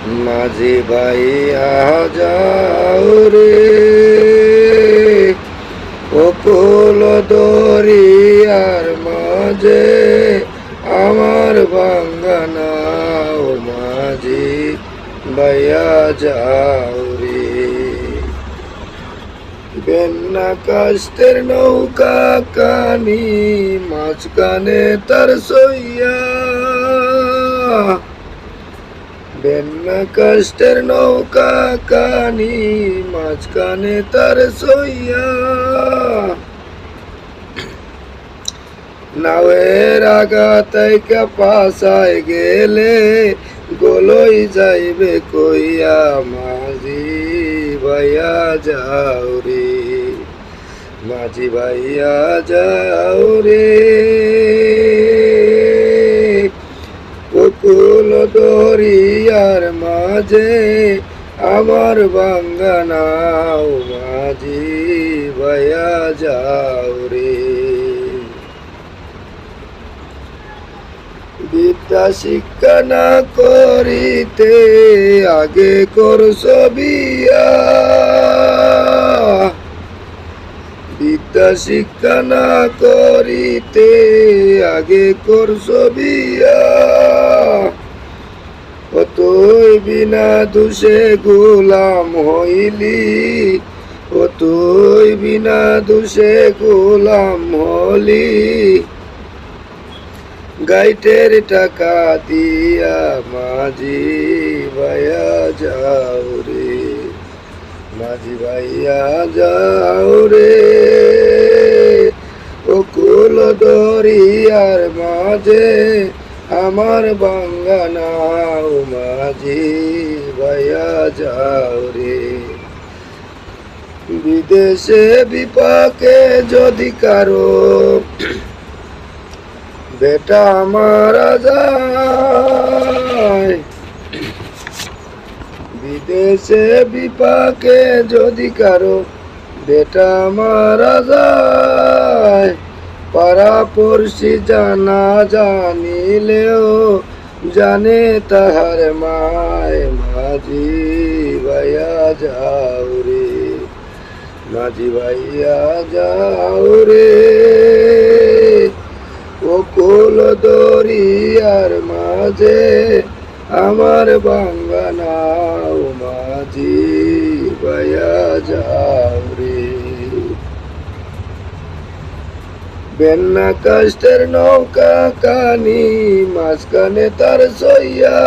মাঝি ভাইয়া যাও রে অকুল দরিয়ার মাঝে আমার বাঙ্গানা ও মাঝি ভাইয়া যাও রে বেন্না কাস্তের নৌকা কানি মাঝখানে তার সইয়া বেন্না কাস্তের নৌকা কানি মাঝখানে তার সইয়া নাওয়ের আগা তাইকা পাশায় গেলে গোলই যাইবে কইয়া মাঝি ভাইয়া যাও রে মাঝি ভাইয়া যাও রে অকুল দরিয়ার মাঝে আমার বাঙ্গানা ও মাঝি ভাইয়া যাও রে বিদ্যা শিক্ষা না করিতে আগে করছ বিয়া বিদ্যা শিক্ষা না করিতে আগে করছ বিয়া কতই বিনা দোষে গোলাম হইলি কতই বিনা দোষে গোলাম হলি গাইটের টাকা দিয়া মাঝি ভাইয়া যাও রে মাঝি ভাইয়া যাও রে অকুল দরিয়ার মাঝে আমার বাঙ্গানা ও মাঝি ভাইয়া যাও রে বিদেশে বিপাকে যদি কারো বেটা মারা যায় বিদেশে বিপাকে যদি কারো বেটা মারা যায় পাড়া পড়শি জানা জানিলেও জানে তাহার মায় মাঝি ভাইয়া যাও রে মাঝি ভাইয়া যাও রে অকুল দরিয়ার মাঝে আমার বাঙ্গানা ও মাঝি ভাইয়া যাও রে বেন্না কাস্তের নৌকা কানি মাঝখানে তার সইয়া